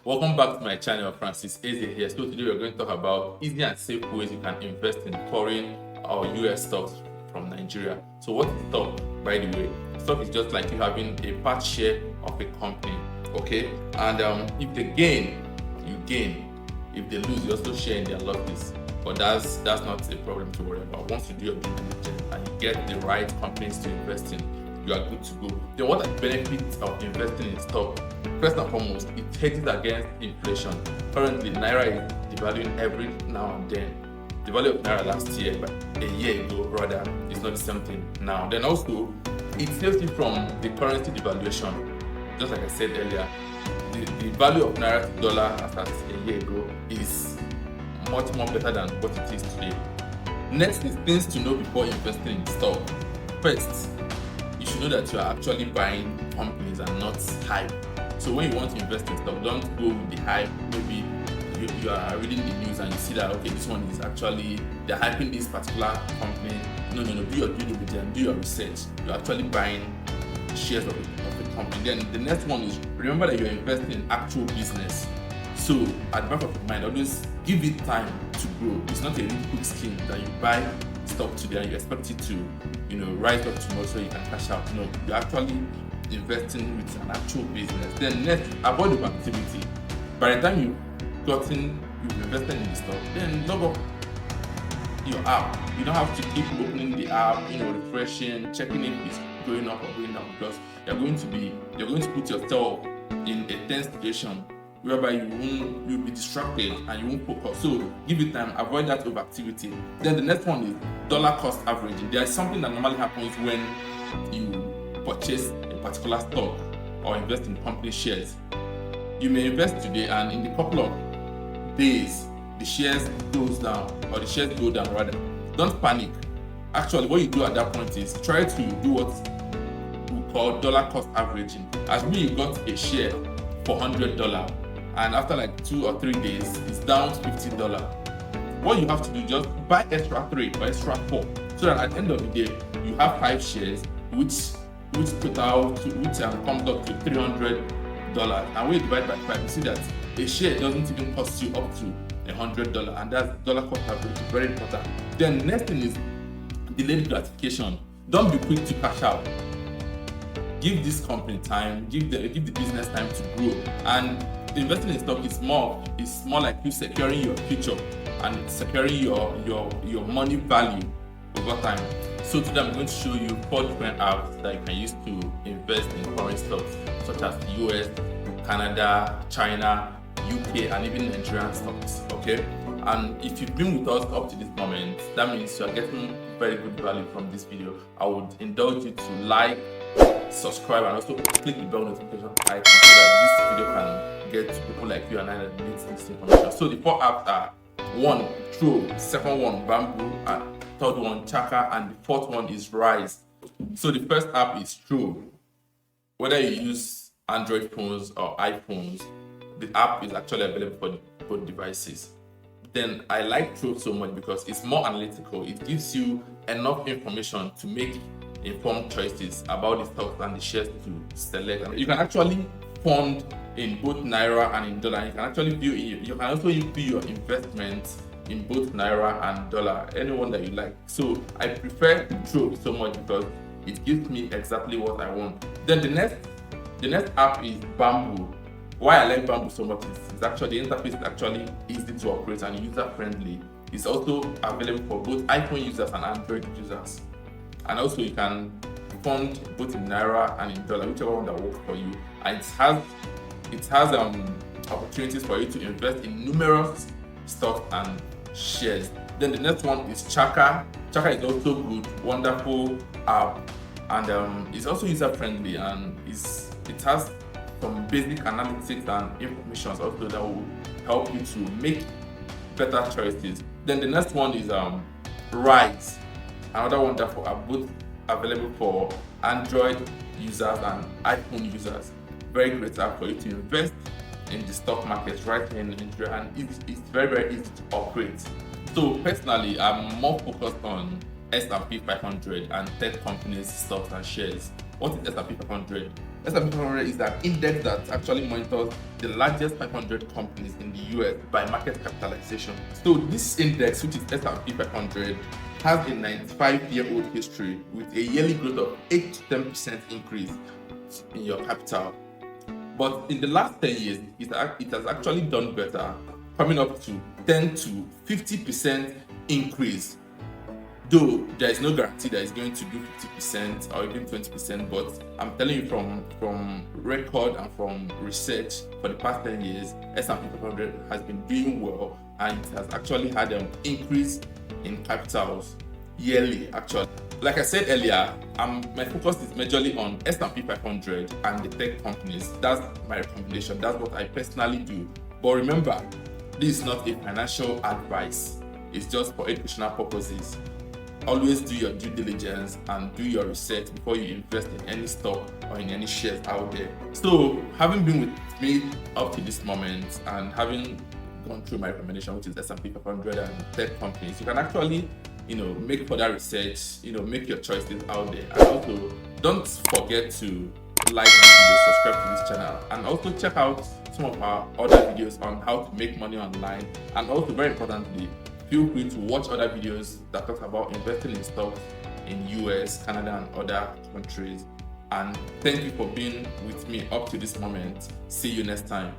Welcome back to my channel. Francis Eze here. So today we're going to talk about easy and safe ways you can invest in foreign or US stocks from Nigeria. So what is stock, by the way? Stock is just like you having a part share of a company, okay? And if they gain, you gain. If they lose, you also share in their losses. But that's not a problem to worry about. Once you do your due diligence and you get the right companies to invest in, you are good to go. Then what are the benefits of investing in stock? First and foremost, it hedges against inflation. Currently, Naira is devaluing every now and then. The value of Naira last year, but a year ago rather, is not the same thing now. Then also, it saves you from the currency devaluation. Just like I said earlier, the value of Naira to dollar as at a year ago is much more better than what it is today. Next is things to know before investing in stock. First, you should know that you are actually buying companies and not hype. So when you want to invest in stock, don't go with the hype. Maybe you are reading the news and you see that, okay, this one is actually, they're hyping this particular company. No, do your due diligence, do your research. You're actually buying shares of the company. Then the next one is, remember that you're investing in actual business. So at the back of your mind, always give it time to grow. It's not a really quick scheme that you buy stock today and you expect it to, rise up tomorrow so you can cash out. No, you're actually investing with an actual business. Then next, avoid overactivity. By the time you've invested in the stock, then log off your app. You don't have to keep opening the app, refreshing, checking if it's going up or going down, because you're going to put yourself in a tense situation whereby you'll be distracted and you won't focus. So give it time, avoid that overactivity. Then the next one is dollar cost averaging. There is something that normally happens when you purchase a particular stock or invest in company shares. You may invest today and in a couple of days the shares goes down, or the shares go down rather. Don't panic. Actually, what you do at that point is try to do what we call dollar cost averaging. As you got a share for $100 and after like 2 or 3 days it's down to $50. What you have to do, just buy extra 3 or extra 4, so that at the end of the day you have 5 shares which comes up to $300. And when you divide by 5, you see that a share doesn't even cost you up to $100, and that's dollar cost average. Very important. Then next thing is delayed gratification. Don't be quick to cash out. Give this company time, give the business time to grow. And investing in stock is more like you securing your future and securing your money value over time. So today I'm going to show you 4 different apps that you can use to invest in foreign stocks, such as US, Canada, China, UK, and even Nigerian stocks. Okay, and if you've been with us up to this moment, that means you are getting very good value from this video. I would indulge you to like, subscribe, and also click the bell notification icon so that this video can get to people like you and I that need this information. So the 4 apps are: 1, Trove; second one, Bamboo; and third one, Chaka; and the fourth one is Rise. So the first app is Trove. Whether you use Android phones or iPhones, the app is actually available for both devices. Then I like Trove so much because it's more analytical. It gives you enough information to make informed choices about the stocks and the shares to select. And you can actually fund in both Naira and in dollar. You can actually you can also view your investments in both Naira and dollar, anyone that you like. So I prefer Trove so much because it gives me exactly what I want. Then the next app is Bamboo. Why I like Bamboo so much is actually the interface is actually easy to operate and user friendly. It's also available for both iPhone users and Android users. And also you can fund both in Naira and in dollar, whichever one that works for you. And it has opportunities for you to invest in numerous stocks and shares. Then the next one is Chaka. Chaka is also good, wonderful app, and it's also user friendly, and it has some basic analytics and information also that will help you to make better choices. Then the next one is Rise, another wonderful app, both available for Android users and iPhone users. Very great app for you to invest in the stock market right here in Nigeria, and it's very, very easy to operate. So personally, I'm more focused on S&P 500 and tech companies, stocks and shares. What is S&P 500? S&P 500 is an index that actually monitors the largest 500 companies in the US by market capitalization. So this index, which is S&P 500, has a 95-year-old history with a yearly growth of 8 to 10% increase in your capital. But in the last 10 years, it has actually done better, coming up to 10 to 50% increase. Though there is no guarantee that it's going to do 50% or even 20%, but I'm telling you from record and from research, for the past 10 years, S&P 500 has been doing well, and it has actually had an increase in capitals yearly, actually. Like I said earlier, my focus is majorly on S&P 500 and the tech companies. That's my recommendation. That's what I personally do. But remember, this is not a financial advice. It's just for educational purposes. Always do your due diligence and do your research before you invest in any stock or in any shares out there. So, having been with me up to this moment and having gone through my recommendation, which is S&P 500 and tech companies, you can actually, make further research, make your choices out there. And also, don't forget to like this video, subscribe to this channel, and also check out some of our other videos on how to make money online. And also, very importantly, feel free to watch other videos that talk about investing in stocks in US, Canada, and other countries. And thank you for being with me up to this moment. See you next time.